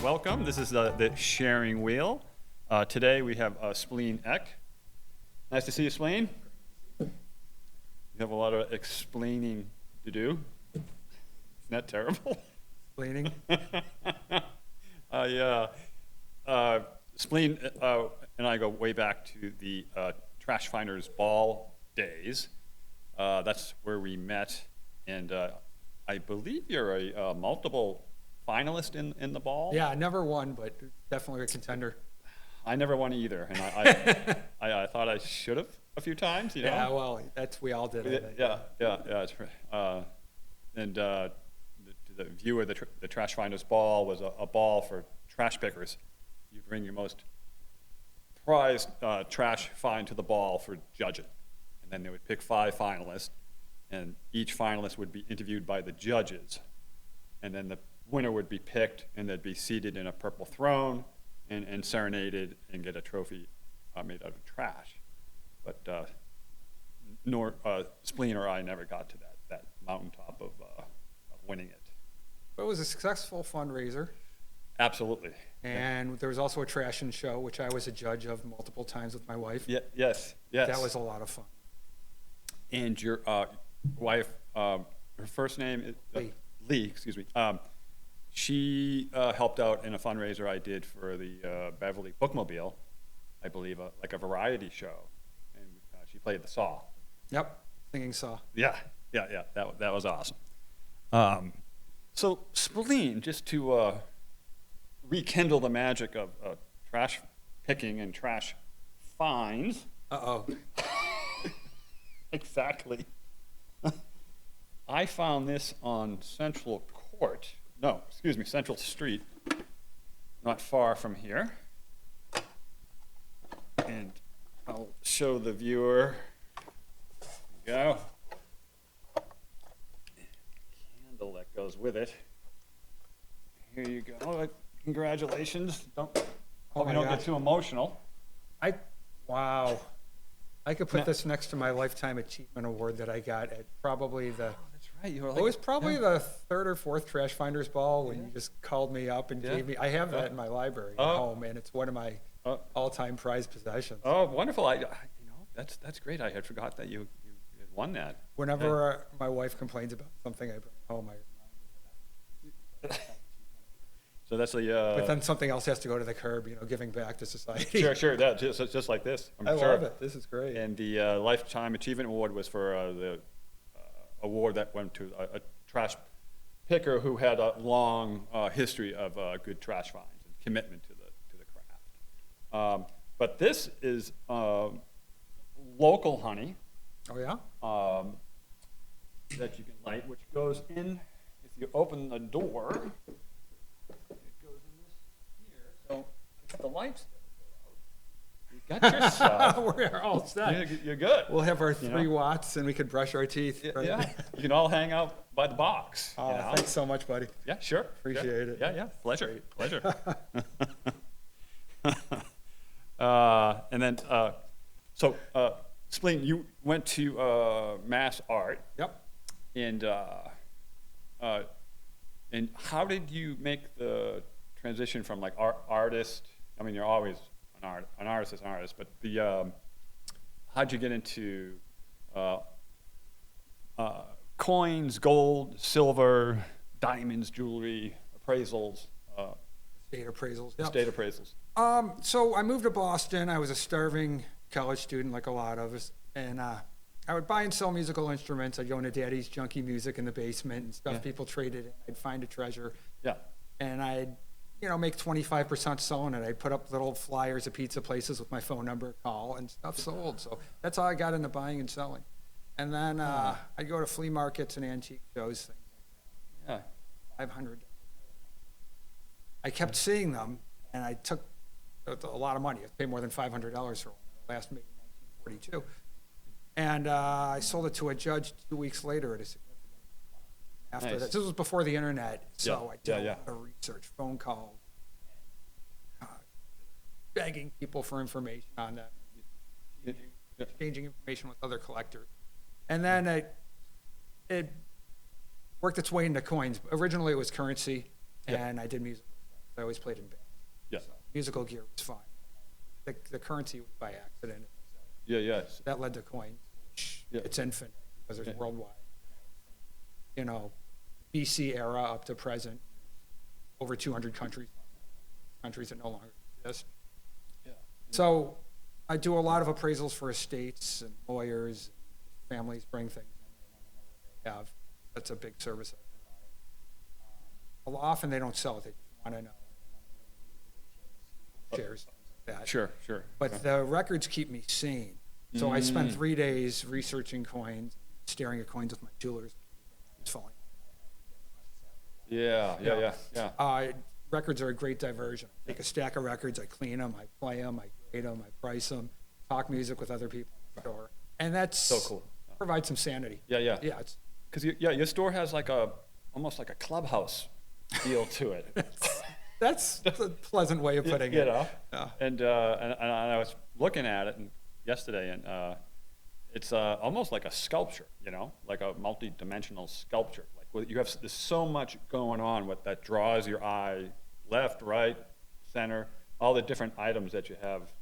welcome. This is the sharing wheel. Today we have Spleen Eck. Nice to see you, Spleen. You have a lot of explaining to do. Isn't that terrible? Explaining? Yeah. Spleen and I go way back to the Trash Finders Ball days. That's where we met, and I believe you're a multiple finalist in the ball. Yeah, I never won, but definitely a contender. I never won either, and I thought I should have a few times. You know? Yeah, well, we all did. I think. Yeah. It's, and the view of the Trash Finders Ball was a ball for trash pickers. You bring your most prized trash find to the ball for judging, and then they would pick 5 finalists, and each finalist would be interviewed by the judges, and then the winner would be picked, and they'd be seated in a purple throne and serenaded and get a trophy made out of trash. But Spleen or I never got to that mountaintop of winning it. But it was a successful fundraiser. Absolutely. And there was also a trashing show, which I was a judge of multiple times with my wife. Yeah, yes. That was a lot of fun. And your wife, her first name is Lee. Excuse me. She helped out in a fundraiser I did for the Beverly Bookmobile, I believe, like a variety show, and she played the saw. Yep, singing saw. Yeah. That was awesome. So Spleen, just to rekindle the magic of trash picking and trash finds. Uh-oh. Exactly. I found this on Central Street, not far from here. And I'll show the viewer. There you go. Candle that goes with it. Here you go. Congratulations. Hope you don't get too emotional. Wow. I could put this next to my Lifetime Achievement Award that I got at probably the... That's right. You were like, it was probably the 3rd or 4th Trash Finders Ball when you just called me up and gave me... I have that in my library at home, and it's one of my all-time prized possessions. Oh, wonderful. That's great. I had forgot that you had won that. Whenever my wife complains about something I bring home, I remind her. So that's the. But then something else has to go to the curb, giving back to society. Sure. That just like this. I love it. This is great. And the Lifetime Achievement Award was for the award that went to a trash picker who had a long history of good trash finds and commitment to the craft. But this is local honey. Oh yeah. That you can light, which goes in if you open the door. So if the lights don't go out, you got your stuff. We're all set. You're good. We'll have our 3 watts and we could brush our teeth. Right? Yeah. You can all hang out by the box. Oh, thanks so much, buddy. Yeah, sure. Appreciate it. Yeah. Pleasure. And then, Spleen, you went to Mass Art. Yep. And how did you make the transition from like artist? I mean, you're always an artist is an artist, but how'd you get into coins, gold, silver, diamonds, jewelry, appraisals? Estate appraisals. Yep. Estate appraisals. So I moved to Boston. I was a starving college student, like a lot of us, and I would buy and sell musical instruments. I'd go into Daddy's Junkie Music in the basement and stuff people traded in. I'd find a treasure. Yeah. And I'd make 25% selling it. I'd put up little flyers at pizza places with my phone number, call, and stuff sold. So that's how I got into buying and selling. And then I'd go to flea markets and antique shows, things like that. Yeah. $500. I kept seeing them, and I took a lot of money. I paid more than $500 for one. Last made in 1942. And I sold it to a judge 2 weeks later at a significant after that. This was before the internet, so I did a lot of research, phone calls, begging people for information on them, exchanging information with other collectors. And then it worked its way into coins. Originally it was currency, and I did music. I always played in bands. Yeah. So musical gear was fine. The currency was by accident. Yeah, yeah. That led to coins, which Yeah. it's infinite because there's Yeah. worldwide. You know, BC era up to present, over 200 countries that no longer exist. Yeah. So I do a lot of appraisals for estates and lawyers. Families bring things they have. That's a big service I provide. Often they don't sell it. They just want to know. Shares, things like that. Sure, sure. But the records keep me sane. So I spend 3 days researching coins, staring at coins with my jewelers. It's falling. Yeah. Records are a great diversion. I take a stack of records, I clean them, I play them, I grade them, I price them, talk music with other people in the store. And that's So cool. provides some sanity. Yeah. Yeah, it's Because your store has like almost like a clubhouse feel to it. that's a pleasant way of putting You it. know? Yeah. And I was looking at it yesterday, and it's almost like a sculpture, you know, like a multi-dimensional sculpture. Like you have there's so much going on that draws your eye, left, right, center, all the different items that you have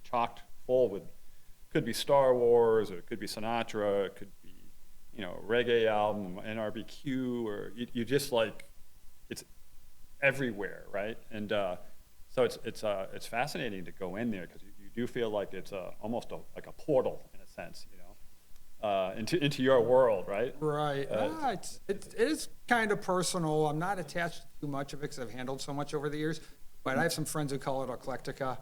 chocked full with. Could be Star Wars, or it could be Sinatra, it could be, you know, reggae album, NRBQ, or you just like, it's everywhere, right? And so it's fascinating to go in there because you do feel like it's almost like a portal in a sense, you know, into your world, right? Right. It is kind of personal. I'm not attached to too much of it because I've handled so much over the years. But I have some friends who call it eclectica.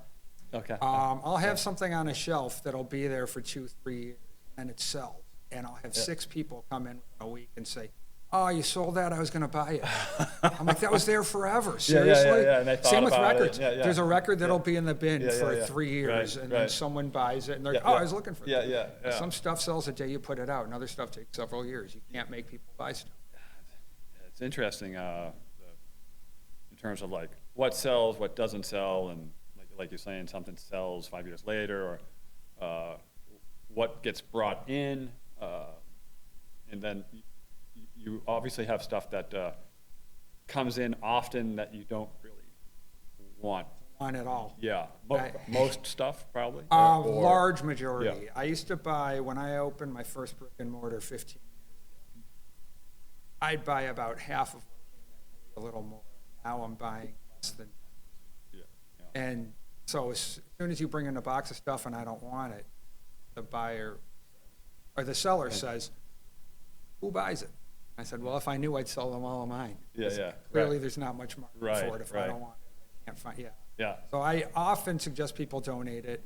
Okay. I'll have something on a shelf that'll be there for 2-3 years, and it sells. And I'll have 6 people come in a week and say, "Oh, you sold that? I was going to buy it." I'm like, "That was there forever. Seriously." Yeah. And they thought Same with about it. records. Yeah. There's a record that'll be in the bin for Yeah. 3 years, Right, and then right. someone buys it, and they're like, Yeah, "Oh, yeah. I was looking for that." Yeah. Some stuff sells the day you put it out, and other stuff takes several years. You can't make people buy stuff. It's interesting in terms of like what sells, what doesn't sell, and like you're saying, something sells 5 years later, or what gets brought in, and then you obviously have stuff that comes in often that you don't really want. On it all. Yeah, Right. most stuff probably. Large majority. Yeah. I used to buy, when I opened my first brick and mortar 15 years ago, I'd buy about half of what came in, a little more. Now I'm buying less than. Yeah. And so as soon as you bring in a box of stuff and I don't want it, the buyer or the seller says, "Who buys it?" I said, "Well, if I knew, I'd sell them all of mine." Yeah. Clearly, Right. there's not much market Right, for it if I right. don't want it. I can't find, yeah. Yeah. So I often suggest people donate it.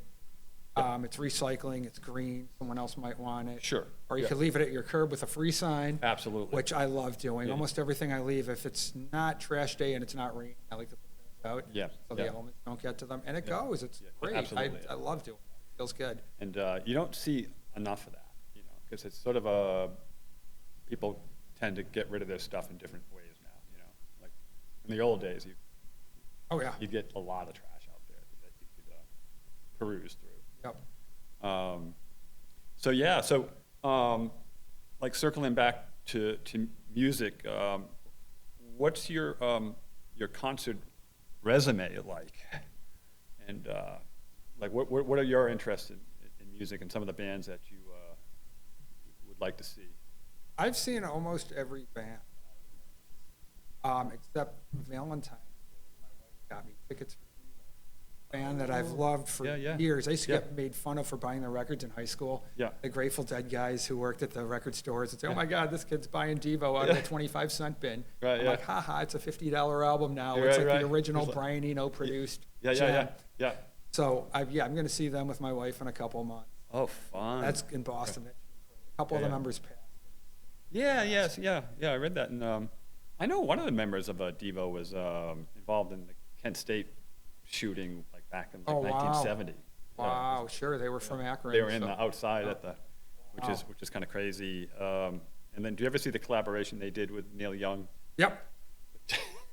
It's recycling, it's green, someone else might want it. Sure. Or you Yeah. could leave it at your curb with a free sign. Absolutely. Which I love doing. Yeah. Almost everything I leave, if it's not trash day and it's not raining, I like to put things out. Yeah, So the yeah. elements don't get to them. And it Yeah. goes, it's Yeah, great. absolutely. I love doing it. It feels good. And you don't see enough of that, you know, because it's sort of people tend to get rid of their stuff in different ways now, you know. Like in the old days, Oh, yeah. you'd get a lot of trash out there that you could peruse through. Yep. So like circling back to music, what's your concert resume like? And like what are your interests in music and some of the bands that you would like to see? I've seen almost every band, except Valentine's Day. My wife got me tickets for a band that I've loved for Yeah. years. I used to Yeah. get made fun of for buying their records in high school. Yeah. The Grateful Dead guys who worked at the record stores would say, "Oh my God, this kid's buying Devo out of the 25-cent bin." Right, I'm yeah. like, haha, it's a $50 album now. You're It's right, like right. the original It's like- Brian Eno produced Yeah. jam. Yeah. So I'm going to see them with my wife in a couple of months. Oh, fun. That's in Boston. A couple of Yeah, the yeah. members passed. Yeah. I read that, and I know one of the members of Devo was involved in the Kent State shooting, like back in Oh, wow. 1970. Wow, sure. They were from Akron. They were in so- the outside at the, which Wow. is kind of crazy. And then, do you ever see the collaboration they did with Neil Young? Yep.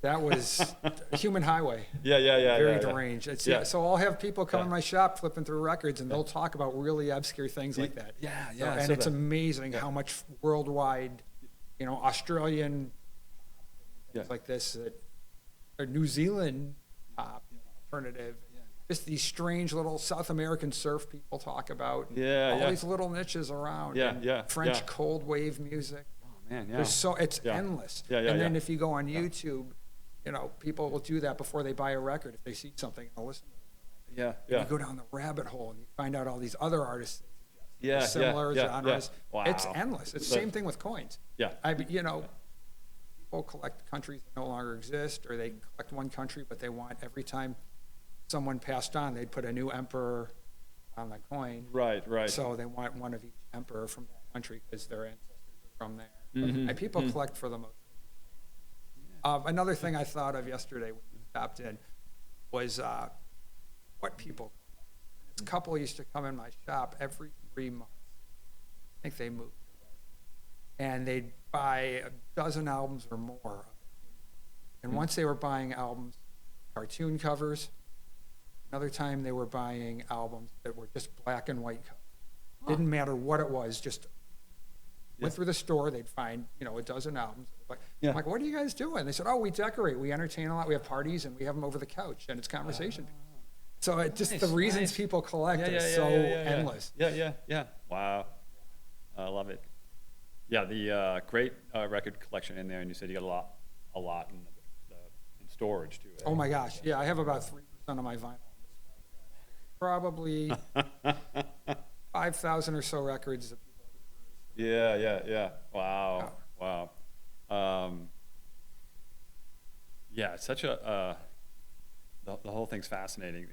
That was a Human Highway. Yeah. Very yeah. deranged. It's, Yeah. So I'll have people come Yeah. in my shop flipping through records, and they'll talk about really obscure things like that. Yeah. So- and it's amazing how much worldwide, Australian Yeah. things like this that or New Zealand pop, alternative. Just these strange little South American surf people talk about. All these little niches around. French cold wave music. Oh man, yeah. It's endless. And then if you go on YouTube, you know, people will do that before they buy a record. If they see something, they'll listen to it. You go down the rabbit hole and you find out all these other artists. Similar genres. Wow. It's endless. It's the same thing with coins. You know, people collect countries that no longer exist, or they collect one country, but they want every time someone passed on, they'd put a new emperor on the coin. Right. So they want one of each emperor from that country because their ancestors are from there. And people collect for the most. Another thing I thought of yesterday when we stopped in was what people. This couple used to come in my shop every 3 months. I think they moved. And they'd buy a dozen albums or more. And once they were buying albums, cartoon covers. Another time they were buying albums that were just black and white covers. Didn't matter what it was, just went through the store, they'd find, you know, a dozen albums. I'm like, what are you guys doing? They said, oh, we decorate, we entertain a lot, we have parties, and we have them over the couch, and it's conversation. So it just the reasons people collect is so endless. Wow. I love it. Yeah, the great record collection in there, and you said you got a lot in storage too. Oh my gosh, yeah, I have about 3% of my vinyl. Probably 5,000 or so records. Wow. Yeah, it's such a the whole thing's fascinating.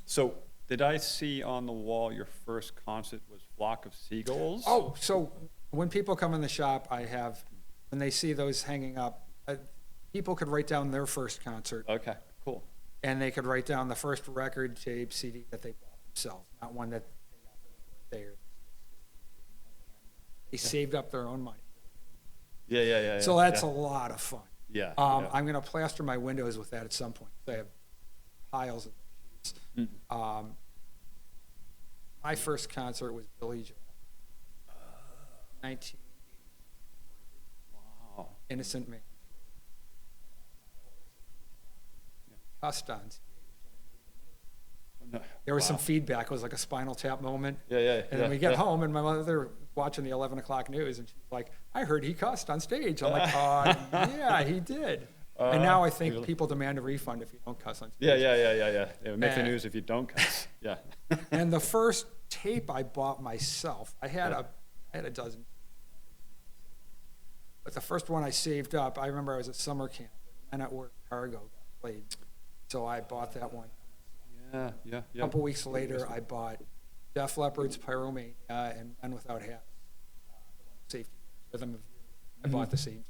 So did I see on the wall your first concert was Flock of Seagulls? Oh, so when people come in the shop, when they see those hanging up, people could write down their first concert. Okay, cool. And they could write down the first record, tape, CD that they bought themselves, not one that they got for their birthday. They saved up their own money. So that's a lot of fun. I'm going to plaster my windows with that at some point. I have piles of sheets. My first concert was Billy Joel. 1980. Wow. Innocent Man. Cussed on stage. There was some feedback. It was like a Spinal Tap moment. And then we get home, and my mother watching the 11 o'clock news, and she's like, I heard he cussed on stage. I'm like, yeah, he did. And now I think people demand a refund if you don't cuss on stage. It would make the news if you don't cuss. And the first tape I bought myself, I had a dozen. But the first one I saved up, I remember I was at summer camp, and at work, Cargo got played. So I bought that one. A couple weeks later, I bought Def Leppard's Pyromania and Men Without Hats. Safety Rhythm of You. I bought the same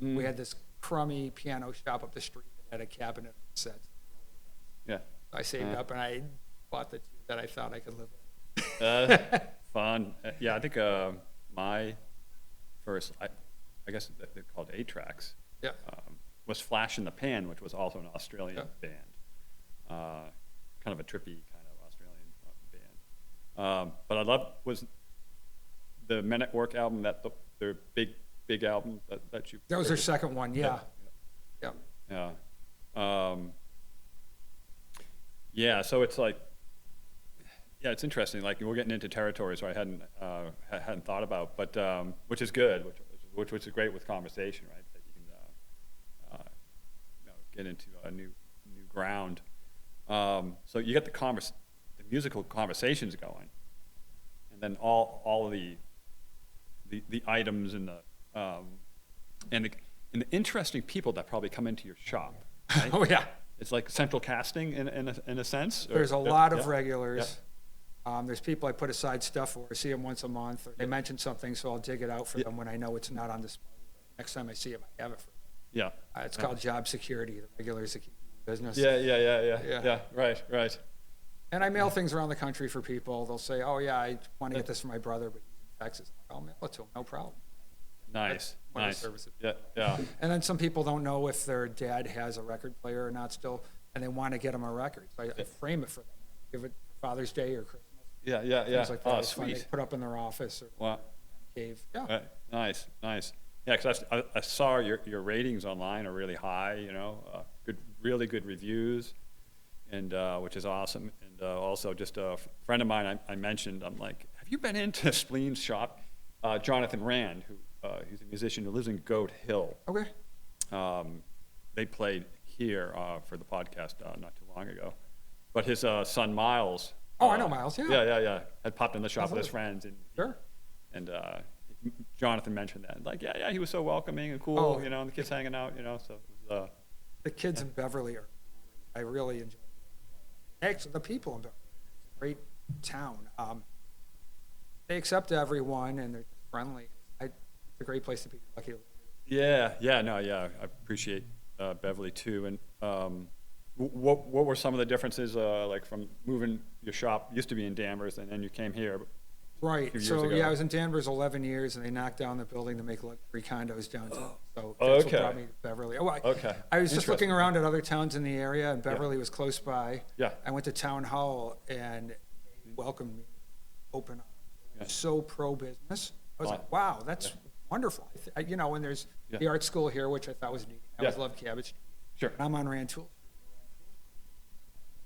time. We had this crummy piano shop up the street that had a cabinet of sets. I saved up and I bought the two that I thought I could live with. Fun. I think my first, I guess they're called 8-tracks. Was Flash in the Pan, which was also an Australian band. Kind of a trippy kind of Australian band. But I love was the Men at Work album, their big album that you. That was their second one, yeah. So it's like, it's interesting. Like we're getting into territories where I hadn't thought about, but which is good, which is great with conversation, right? That you can get into a new ground. So you get the musical conversations going, and then all of the items and the interesting people that probably come into your shop. Right? Oh yeah, it's like central casting in a sense. There's a lot of regulars. There's people I put aside stuff for. I see them once a month, or they mention something, so I'll dig it out for them when I know it's not on display. Next time I see them, I have it for them. It's called job security. The regulars that keep business. Right. And I mail things around the country for people. They'll say, oh yeah, I want to get this for my brother, but he's in Texas. I'll mail it to him, no problem. Nice. Services. And then some people don't know if their dad has a record player or not still, and they want to get them a record. So I frame it for them. Give it Father's Day or Christmas. Things like that. Oh, it's fun. sweet. They put up in their office or cave. Nice. Yeah, because I saw your ratings online are really high, you know, really good reviews, and which is awesome. And also, just a friend of mine I mentioned, I'm like, have you been into Spleen's shop? Jonathan Rand, who he's a musician who lives in Goat Hill. Okay. They played here for the podcast not too long ago. But his son Miles. Oh, I know Miles. Yeah. Yeah. Had popped in the shop with his friends, and Sure. and Jonathan mentioned that. Like, yeah, he was so welcoming and cool, Oh. you know, and the kids hanging out, you know. So it was, The kids in Beverly are, I really enjoy. Actually, the people in Beverly, it's a great town. They accept everyone and they're just friendly. It's a great place to be. Lucky to live. I appreciate Beverly too. And what were some of the differences, like from moving your shop used to be in Danvers and then you came here? Right. few years So ago. yeah, I was in Danvers 11 years, and they knocked down the building to make luxury condos downtown. So Oh, that's okay. what brought me to Beverly. Oh, Okay. I was just looking Interesting. around at other towns in the area, and Beverly was close by. Yeah. I went to town hall, and they welcomed me open arms. Yeah. So pro business. I was Wow. like, wow, that's wonderful. You know, and there's Yeah. the art school here, which I thought was neat. I always Yeah. loved Cabbage. Sure. And I'm on Rantoul.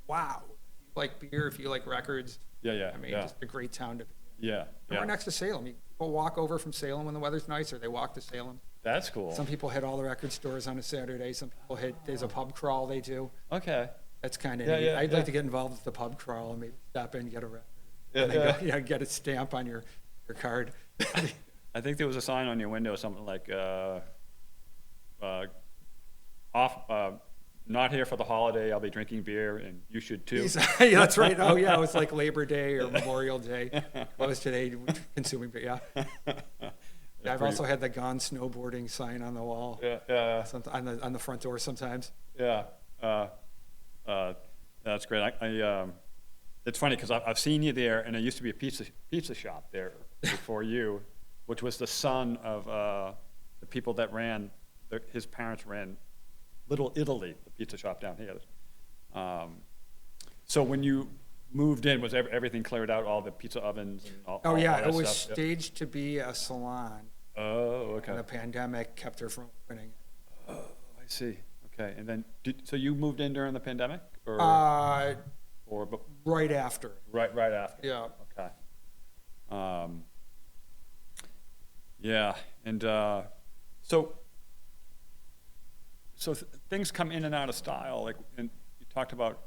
Wow. If you like beer, if you like records, Yeah. I mean, yeah. just a great town to be. Yeah. And we're next to Salem. People walk over from Salem when the weather's nice, or they walk to Salem. That's cool. Some people hit all the record stores on a Saturday. Some people there's a pub crawl they do. Okay. That's kind of Yeah, neat. yeah, I'd yeah. like to get involved with the pub crawl and maybe stop in, get a record. Yeah, And then yeah. go, get a stamp on your card. I think there was a sign on your window, something like, not here for the holiday, I'll be drinking beer, and you should too. Yeah, that's right. Oh, yeah, it was like Labor Day or Memorial Day. Closed today, consuming beer, yeah. I've also had the gone snowboarding sign on the wall, Yeah. on the front door sometimes. Yeah, that's great. It's funny because I've seen you there, and there used to be a pizza shop there before you, which was the son of the people that ran. His parents ran Little Italy, the pizza shop down here. So when you moved in, was everything cleared out, all the pizza ovens and all? Oh, yeah, all that it was stuff? Yeah. staged to be a salon. Oh, okay. And the pandemic kept her from opening. Oh, I see. Okay, and then so you moved in during the pandemic, or but Right after. right after? Yeah. Okay. Yeah, and so things come in and out of style. Like, and you talked about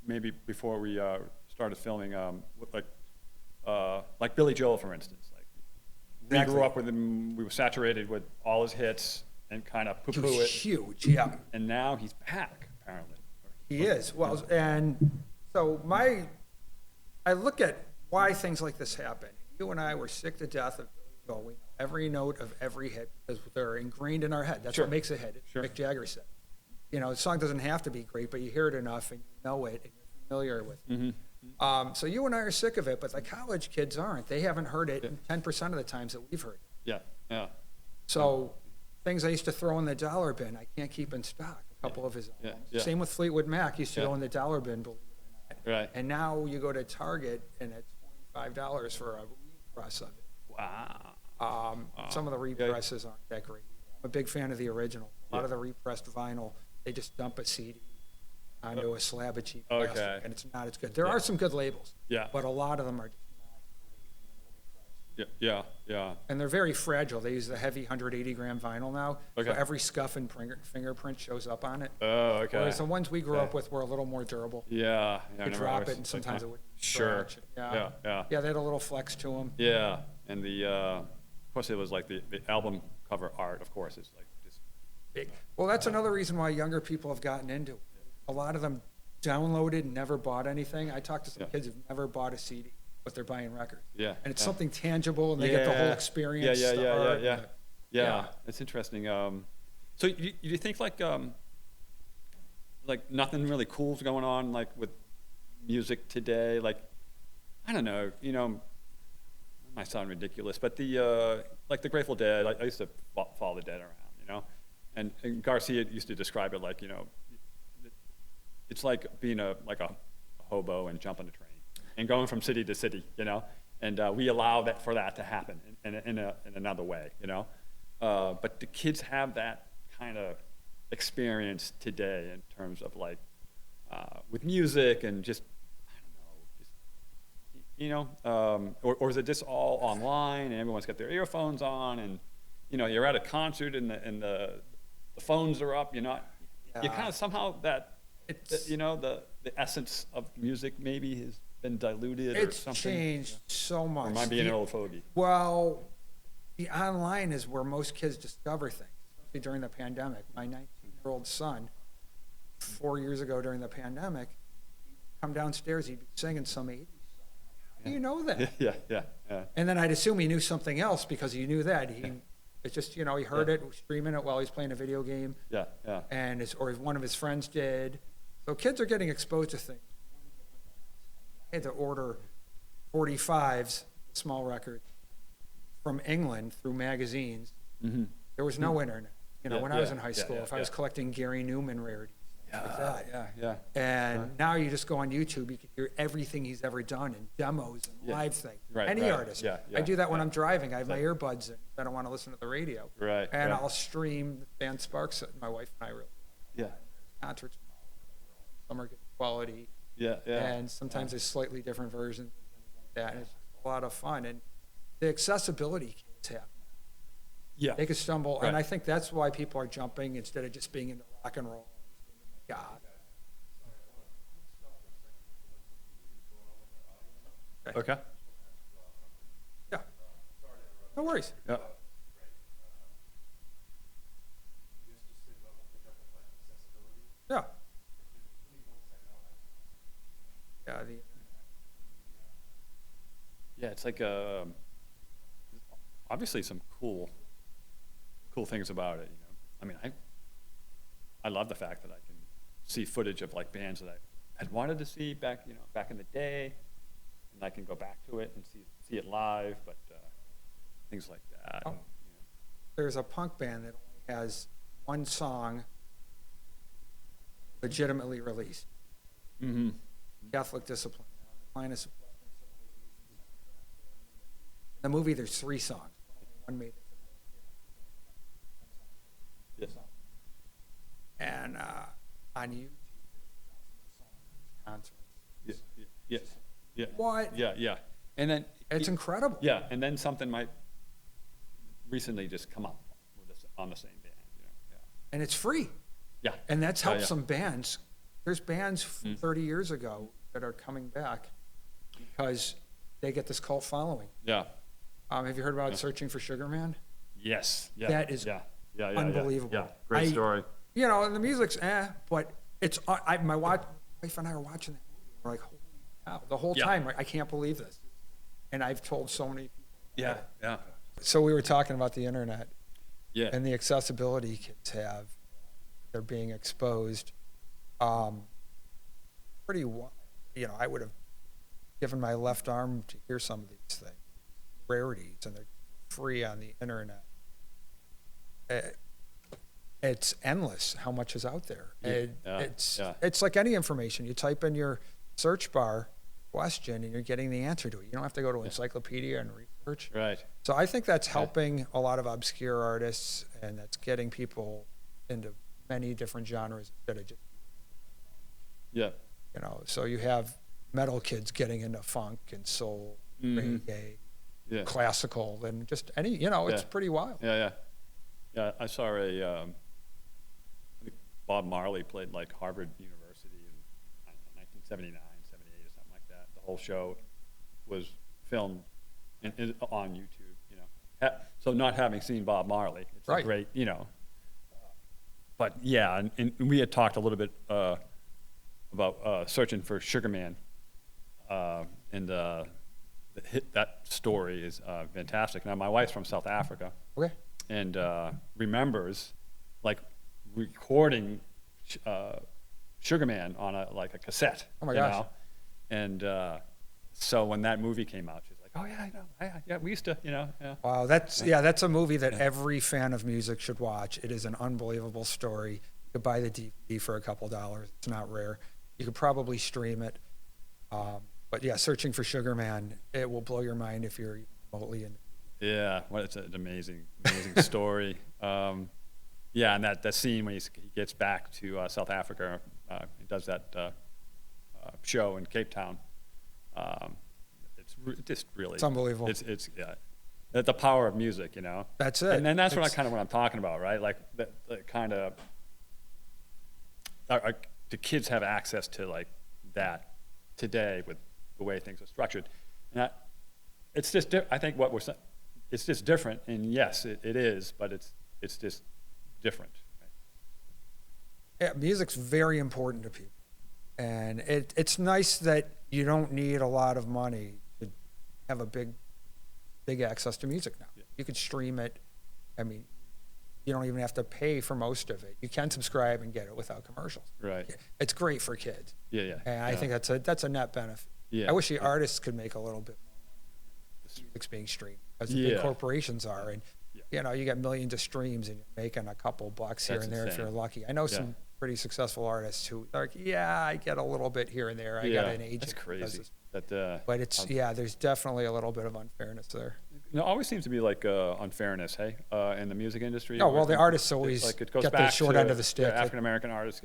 maybe before we started filming, like Billy Joel, for instance. Like, we Exactly. grew up with him. We were saturated with all his hits and kind of He poo-poo was it. huge, yeah. And now he's back, apparently. He is. Well, and so I look at why things like this happen. You and I were sick to death of Billy Joel. We know every note of every hit because they're ingrained in our head. That's Sure. what makes a hit. Sure. Mick Jagger said. You know, the song doesn't have to be great, but you hear it enough and you know it and you're familiar with it. Mm-hmm. So you and I are sick of it, but the college kids aren't. They haven't heard it 10% of the times that we've heard it. Yeah. So things I used to throw in the dollar bin, I can't keep in stock. A couple of his Yeah, albums. yeah. Same with Fleetwood Mac. Used to Yeah. go in the dollar bin, believe it or not. Right. And now you go to Target and it's $25 for a repress of it. Wow. Some of the represses aren't that great. I'm a big fan of the original. A lot of the repressed vinyl, they just dump a CD onto a slab of cheap plastic, Okay. and it's not as good. There are some good labels, Yeah. but a lot of them are just not great. Yeah. And they're very fragile. They use the heavy 180-gram vinyl now, Okay. so every scuff and fingerprint shows up on it. Oh, okay. Whereas the ones we grew Okay. up with were a little more durable. Yeah. You could drop it, and sometimes it would Sure. scratch. Yeah. Yeah, they had a little flex to them. Yeah. And of course, it was like the album cover art, of course, is like just. Big. Well, that's another reason why younger people have gotten into it. A lot of them downloaded and never bought anything. I talked to some Yeah. kids who've never bought a CD, but they're buying records. Yeah. And it's yeah. something tangible, and they get the whole experience. Yeah. the art, and the- Yeah. It's interesting. So you think like nothing really cool's going on like with music today? Like, I don't know, it might sound ridiculous, but like the Grateful Dead, I used to follow the Dead around, and Garcia used to describe it like, it's like being a hobo and jumping a train and going from city to city, and we allow that to happen in another way, But the kids have that kind of experience today in terms of like with music and just I don't know, just or is it just all online and everyone's got their earphones on and you're at a concert and the phones are up. You're not. You kind of somehow the essence of music maybe has been diluted or something. It's changed so much. Or am I being an old fogey? Well, the online is where most kids discover things, especially during the pandemic. My 19-year-old son, 4 years ago during the pandemic, he'd come downstairs, he'd be singing some 80s song. How do you know that? Yeah. And then I'd assume he knew something else because he knew that. It's just, he heard it, streaming it while he's playing a video game. Yeah. And or one of his friends did. So kids are getting exposed to things. I had to order 45s, small record, from England through magazines. Mm-hmm. There was no internet. When I was in high school, if I was yeah. collecting Gary Newman rarities, like that. Yeah. And now you just go on YouTube, you can hear everything he's ever done and demos and live things. Right, Any right. artist. Yeah, I do that when yeah. I'm driving. I have my earbuds in. I don't want to listen to the radio. Right, And right. I'll stream the band Sparks. My wife and I really Yeah. concerts. Some are good quality. Yeah. And sometimes there's slightly different versions like that. And it's a lot of fun. And the accessibility kids have. Yeah. They could stumble. Right. And I think that's why people are jumping instead of just being into rock and roll. God. Okay. Yeah. No worries. Yeah. Yeah. Yeah. Yeah, it's like obviously some cool things about it. I mean, I love the fact that I can see footage of like bands that I had wanted to see back in the day, and I can go back to it and see it live. But things like that. Oh. There's a punk band that only has one song legitimately released. Mm-hmm. Catholic Discipline. Minus the movie, there's 3 songs. One made it. Yeah. And on YouTube, concerts. Yeah. What? Yeah. And then It's incredible. Yeah, and then something might recently just come up on the same band. Yeah. And it's free. Yeah. And that's helped yeah. some bands. There's bands from 30 years ago that are coming back because they get this cult following. Yeah. Have you heard about Searching for Sugar Man? Yes. Yeah. That is unbelievable. Yeah. Great story. And the music's but it's my wife and I are watching that movie. We're like, holy cow. The whole time, I can't believe this. And I've told so many people. Yeah. So we were talking about the internet. Yeah. And the accessibility kids have. They're being exposed. Pretty well. I would have given my left arm to hear some of these things. Rarities, and they're free on the internet. It's endless how much is out there. It's like any information. You type in your search bar question and you're getting the answer to it. You don't have to go to encyclopedia and research. Right. So I think that's helping a lot of obscure artists, and that's getting people into many different genres instead of just. Yeah. So you have metal kids getting into funk and soul, reggae, classical, and just any. It's pretty wild. Yeah. I saw I think Bob Marley played like Harvard University in 1979, 78 or something like that. The whole show was filmed on YouTube. So not having seen Bob Marley, it's a great, But yeah, and we had talked a little bit about Searching for Sugar Man, and that story is fantastic. Now my wife's from South Africa. Okay. And remembers like recording Sugar Man on a cassette. Oh my gosh. And so when that movie came out, she's like, "Oh yeah, I know. Yeah, we used to, Yeah. Wow, that's a movie that every fan of music should watch. It is an unbelievable story. You could buy the DVD for a couple $. It's not rare. You could probably stream it. But yeah, Searching for Sugar Man, it will blow your mind if you're remotely in. Yeah, well, it's an amazing story. Yeah, and that scene when he gets back to South Africa, he does that show in Cape Town. Just really, It's unbelievable. It's yeah, the power of music, you know. That's it. And then that's what I'm talking about, right? Like the kind of the kids have access to like that today with the way things are structured, and it's just I think what we're saying, it's just different. And yes, it is, but it's just different. Right? Yeah, music's very important to people, and it's nice that you don't need a lot of money to have a big access to music now. Yeah. You could stream it. I mean, you don't even have to pay for most of it. You can subscribe and get it without commercials. Right. It's great for kids. Yeah, yeah. And I think that's a net benefit. Yeah. I wish the artists could make a little bit more music's being streamed, as the big corporations are. And you know, you get millions of streams and you're making a couple bucks here and there if you're lucky. I know some pretty successful artists who are like, I get a little bit here and there. I got an agent. That's crazy. But it's there's definitely a little bit of unfairness there. There always seems to be like unfairness, hey, in the music industry. Oh well, the artists always like it goes get back the short end of the stick. African American artists,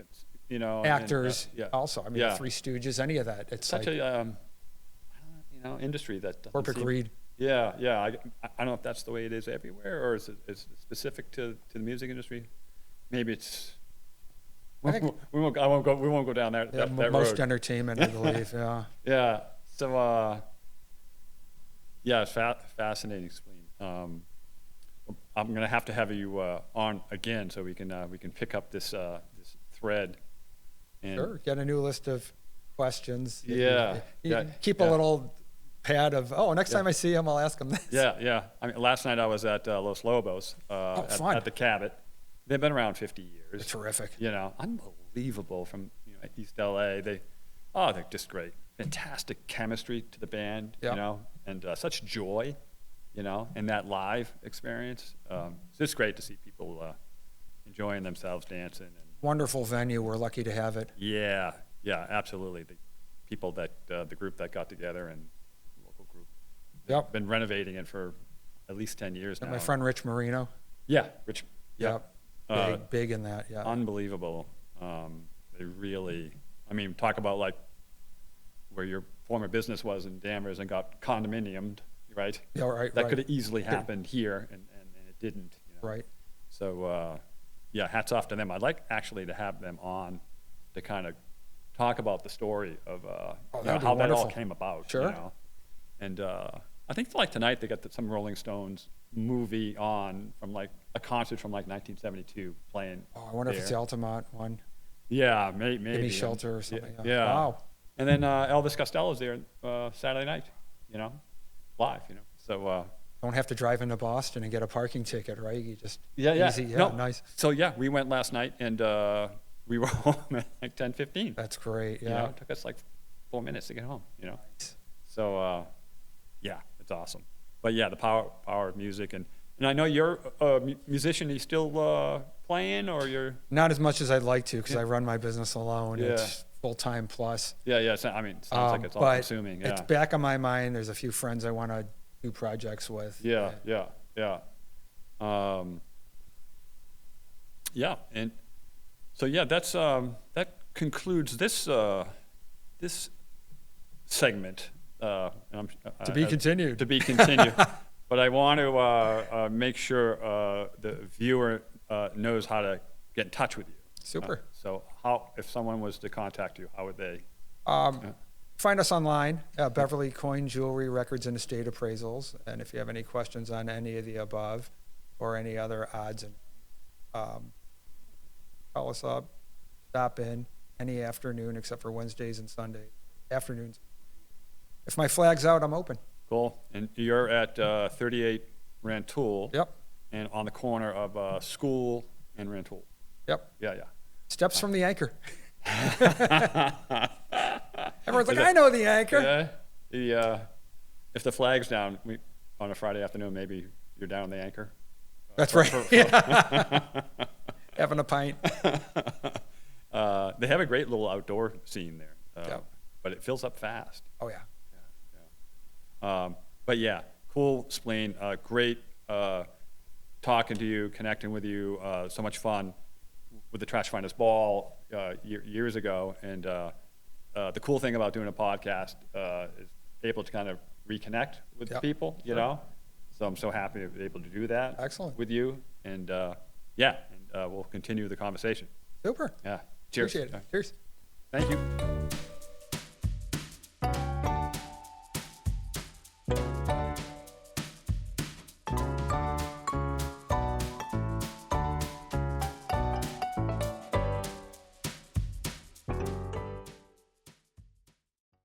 you know, actors also. I mean, the Three Stooges, any of that. It's such like a I don't know, industry that corporate greed. Yeah. I don't know if that's the way it is everywhere, or is it specific to the music industry? Maybe it's. We won't go down that most road. Entertainment, I believe. Yeah. Yeah. So. Yeah, it's fascinating, Spleen. I'm going to have you on again so we can pick up this thread. And sure. Get a new list of questions. Yeah. Keep a little pad of next time I see him, I'll ask him this. Yeah. I mean, last night I was at Los Lobos at the Cabot. They've been around 50 years. They're terrific. You know, unbelievable from East LA. They're just great. Fantastic chemistry to the band. You know. And such joy, you know, in that live experience. It's just great to see people enjoying themselves dancing. And wonderful venue. We're lucky to have it. Yeah, absolutely. The people the group that got together and the local group. Yep. Been renovating it for at least 10 years now. My friend Rich Marino. Yeah, Rich. Yep. Big in that. Yeah. Unbelievable. They really. I mean, talk about like where your former business was in Danvers and got condominiumed, right? Yeah, right. That could have easily happened here, and it didn't. You know? Right. So, hats off to them. I'd like actually to have them on to kind of talk about the story of how that all came about. Sure. You know? And I think like tonight they got some Rolling Stones movie on from like a concert from like 1972 playing. Oh, I wonder if it's the Altamont one. Yeah, maybe. Gimme Shelter or something. Yeah. Wow. And then Elvis Costello's there Saturday night, you know, live, you know. So don't have to drive into Boston and get a parking ticket, right? You just easy. Yeah, nice. So we went last night and we were home at like 10:15. That's great. Yeah. You know, it took us like 4 minutes to get home, you know. Nice. So it's awesome. But the power of music and I know you're a musician. Are you still playing or you're not as much as I'd like to because I run my business alone. Yeah. It's full-time plus. Yeah. I mean, it sounds like it's all consuming. Yeah. It's back on my mind. There's a few friends I want to do projects with. Yeah. And so that's that concludes this this segment. To be continued. To be continued. But I want to make sure the viewer knows how to get in touch with you. Super. So if someone was to contact you, how would they? Find us online, Beverly Coin Jewelry Records and Estate Appraisals. And if you have any questions on any of the above or any other odds, call us up, stop in any afternoon except for Wednesdays and Sundays. Afternoons. If my flag's out, I'm open. Cool. And you're at 38 Rantoul. Yep. And on the corner of School and Rantoul. Yep. Yeah. Steps from the Anchor. Everyone's like, I know the Anchor. Yeah. If the flag's down on a Friday afternoon, maybe you're down on the Anchor. That's right. Having a pint. They have a great little outdoor scene there. But it fills up fast. Oh, yeah. But cool, Spleen. Great talking to you, connecting with you. So much fun with the Trash Finders Ball years ago. And the cool thing about doing a podcast is able to kind of reconnect with Yep. people, you know? So I'm so happy to be able to do that. Excellent. With you. And we'll continue the conversation. Super. Yeah. Cheers. Appreciate it. Cheers. Thank you.